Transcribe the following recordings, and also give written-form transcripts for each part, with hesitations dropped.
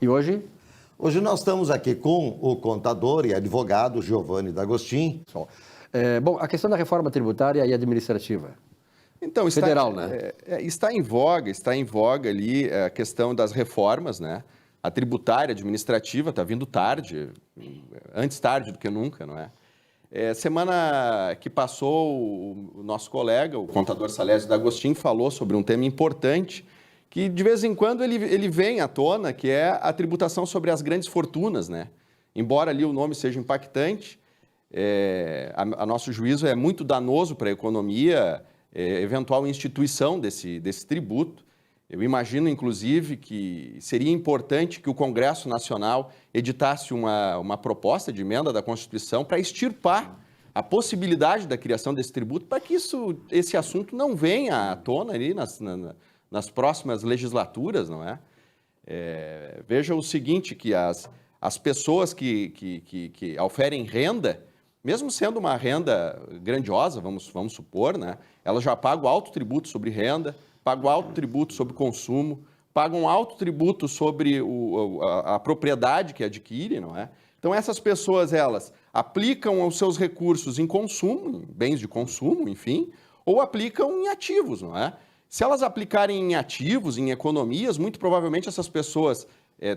E hoje? Hoje nós estamos aqui com o contador e advogado Giovanni D'Agostin. Bom, a questão da reforma tributária e administrativa. Então, Federal, né? Está em voga ali a questão das reformas, né? A tributária, administrativa, está vindo tarde, antes tarde do que nunca, não é? Semana que passou, o nosso colega, o contador Salésio D'Agostin, falou sobre um tema importante que, de vez em quando, ele vem à tona, que é a tributação sobre as grandes fortunas, né? Embora ali o nome seja impactante, a nosso juízo é muito danoso para a economia, eventual instituição desse tributo. Eu imagino, inclusive, que seria importante que o Congresso Nacional editasse uma proposta de emenda da Constituição para extirpar a possibilidade da criação desse tributo, para que esse assunto não venha à tona ali nas próximas legislaturas, não é? Veja o seguinte, que as pessoas que oferem renda, mesmo sendo uma renda grandiosa, vamos supor, né? Elas já pagam alto tributo sobre renda, pagam alto tributo sobre consumo, pagam alto tributo sobre a propriedade que adquirem, não é? Então, essas pessoas, elas aplicam os seus recursos em consumo, em bens de consumo, enfim, ou aplicam em ativos, não é? Se elas aplicarem em ativos, em economias, muito provavelmente essas pessoas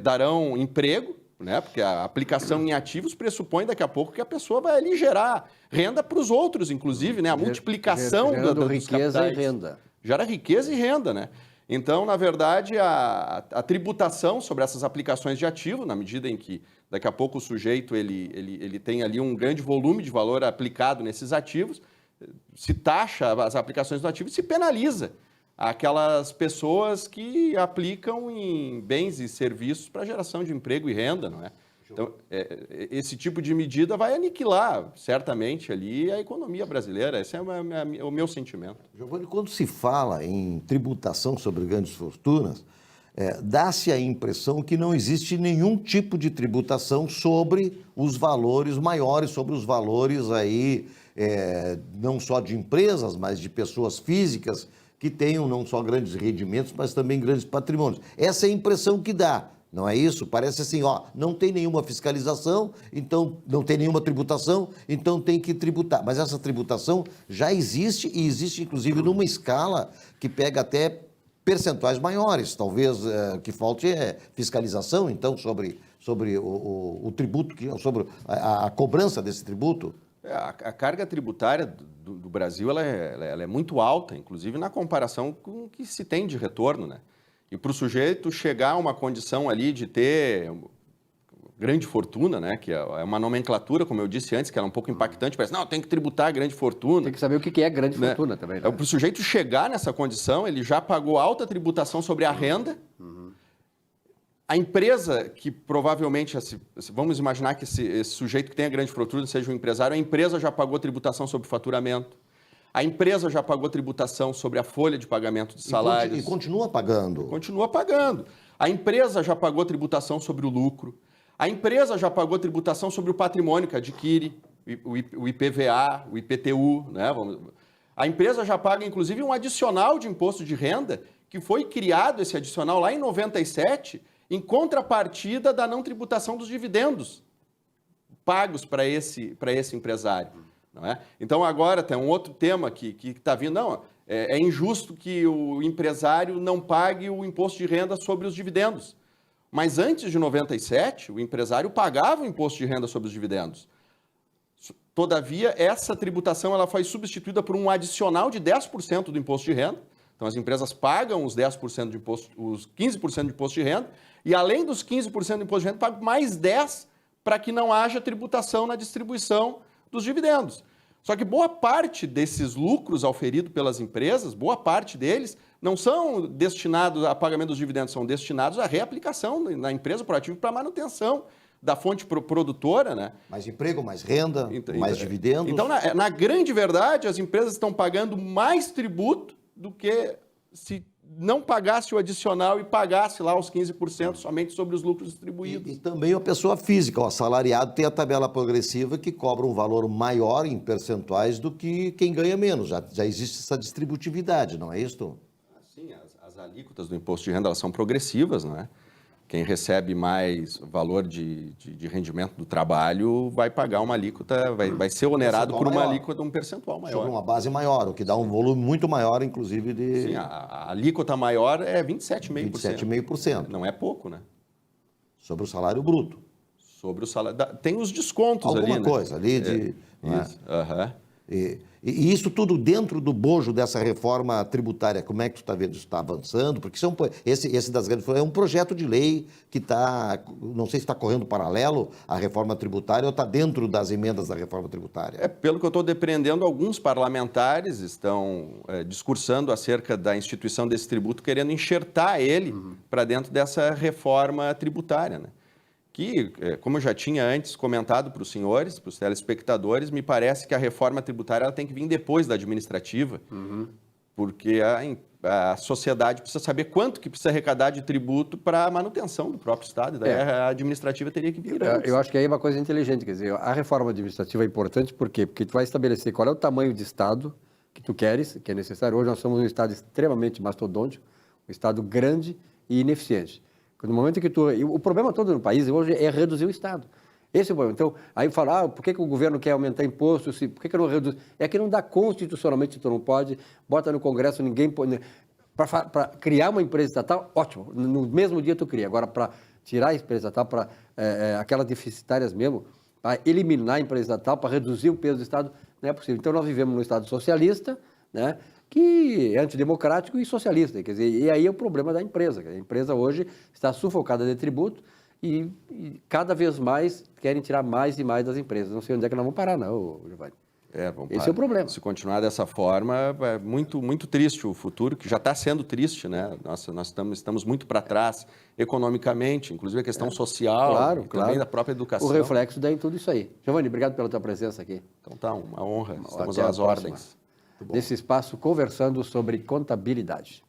darão emprego, né? Porque a aplicação em ativos pressupõe daqui a pouco que a pessoa vai ali gerar renda para os outros, inclusive, né? A multiplicação gerando dos riqueza capitais. e renda. Gera riqueza e renda, né? Então, na verdade, a tributação sobre essas aplicações de ativo, na medida em que daqui a pouco o sujeito ele tem ali um grande volume de valor aplicado nesses ativos, se taxa as aplicações do ativo e se penaliza aquelas pessoas que aplicam em bens e serviços para geração de emprego e renda, não é? Então, esse tipo de medida vai aniquilar, certamente, ali a economia brasileira. Esse é o meu sentimento. Giovanni, quando se fala em tributação sobre grandes fortunas, dá-se a impressão que não existe nenhum tipo de tributação sobre os valores maiores, sobre os valores aí, não só de empresas, mas de pessoas físicas que tenham não só grandes rendimentos, mas também grandes patrimônios. Essa é a impressão que dá. Não é isso? Parece assim, não tem nenhuma fiscalização, então não tem nenhuma tributação, então tem que tributar. Mas essa tributação já existe e existe inclusive numa escala que pega até percentuais maiores. Talvez que falte fiscalização, então, sobre o tributo, sobre a cobrança desse tributo. A carga tributária do Brasil ela é muito alta, inclusive na comparação com o que se tem de retorno, né? E para o sujeito chegar a uma condição ali de ter grande fortuna, né, que é uma nomenclatura, como eu disse antes, que era um pouco impactante, parece, não, tem que tributar a grande fortuna. Tem que saber o que é grande fortuna também. Né? Para o sujeito chegar nessa condição, ele já pagou alta tributação sobre a renda. A empresa que provavelmente, vamos imaginar que esse sujeito que tem a grande fortuna seja um empresário, a empresa já pagou tributação sobre faturamento. A empresa já pagou tributação sobre a folha de pagamento de salários. E continua pagando. Continua pagando. A empresa já pagou tributação sobre o lucro. A empresa já pagou tributação sobre o patrimônio que adquire, o IPVA, o IPTU. Né? A empresa já paga, inclusive, um adicional de imposto de renda, que foi criado esse adicional lá em 97, em contrapartida da não tributação dos dividendos pagos para esse empresário. Não é? Então, agora tem um outro tema que está vindo. Não, é injusto que o empresário não pague o imposto de renda sobre os dividendos. Mas antes de 97, o empresário pagava o imposto de renda sobre os dividendos. Todavia, essa tributação ela foi substituída por um adicional de 10% do imposto de renda. Então, as empresas pagam os 10% de imposto, os 15% de imposto de renda, e além dos 15% do imposto de renda, pagam mais 10% para que não haja tributação na distribuição dos dividendos. Só que boa parte desses lucros auferidos pelas empresas, boa parte deles, não são destinados a pagamento dos dividendos, são destinados à reaplicação na empresa proativa para manutenção da fonte produtora, né? Mais emprego, mais renda, mais dividendos. Então, na grande verdade, as empresas estão pagando mais tributo do que se não pagasse o adicional e pagasse lá os 15% somente sobre os lucros distribuídos. E também a pessoa física, o assalariado tem a tabela progressiva que cobra um valor maior em percentuais do que quem ganha menos. Já existe essa distributividade, não é isso? Sim, as alíquotas do imposto de renda elas são progressivas, não é? Quem recebe mais valor de rendimento do trabalho vai pagar uma alíquota, vai ser onerado por uma alíquota, um percentual maior. Sobre uma base maior, o que dá um volume muito maior, inclusive, de... Sim, a alíquota maior é 27,5%. 27,5%. Não é pouco, né? Sobre o salário bruto. Sobre o salário. Tem os descontos Alguma ali, coisa ali de... Isso. Aham. E isso tudo dentro do bojo dessa reforma tributária, como é que tu está vendo? Isso está avançando? Porque esse das grandes é um projeto de lei que está, não sei se está correndo paralelo à reforma tributária ou está dentro das emendas da reforma tributária. Pelo que eu estou depreendendo, alguns parlamentares estão discursando acerca da instituição desse tributo, querendo enxertar ele para dentro dessa reforma tributária, né? Que, como eu já tinha antes comentado para os senhores, para os telespectadores, me parece que a reforma tributária ela tem que vir depois da administrativa, porque a sociedade precisa saber quanto que precisa arrecadar de tributo para a manutenção do próprio Estado, e daí a administrativa teria que vir antes. Eu acho que aí é uma coisa inteligente, quer dizer, a reforma administrativa é importante, por quê? Porque tu vai estabelecer qual é o tamanho de Estado que tu queres, que é necessário. Hoje nós somos um Estado extremamente mastodôntico, um Estado grande e ineficiente. No momento que o problema todo no país hoje é reduzir o Estado. Esse é o problema. Então, aí fala, por que o governo quer aumentar impostos? Por que não reduz? É que não dá constitucionalmente, tu não pode, bota no Congresso, ninguém pode... Para criar uma empresa estatal, ótimo, no mesmo dia tu cria. Agora, para tirar a empresa estatal, para aquelas deficitárias mesmo, para eliminar a empresa estatal, para reduzir o peso do Estado, não é possível. Então, nós vivemos num Estado socialista, né? Que é antidemocrático e socialista, quer dizer, e aí é o problema da empresa. A empresa hoje está sufocada de tributo e cada vez mais querem tirar mais e mais das empresas. Não sei onde é que nós vamos parar, não, Giovanni. Esse é o problema. Se continuar dessa forma, é muito, muito triste o futuro, que já está sendo triste, né? Nós estamos muito para trás economicamente, inclusive a questão social, e também da própria educação. O reflexo daí em tudo isso aí. Giovanni, obrigado pela tua presença aqui. Então tá, uma honra. Estamos às ordens. Nesse espaço conversando sobre contabilidade.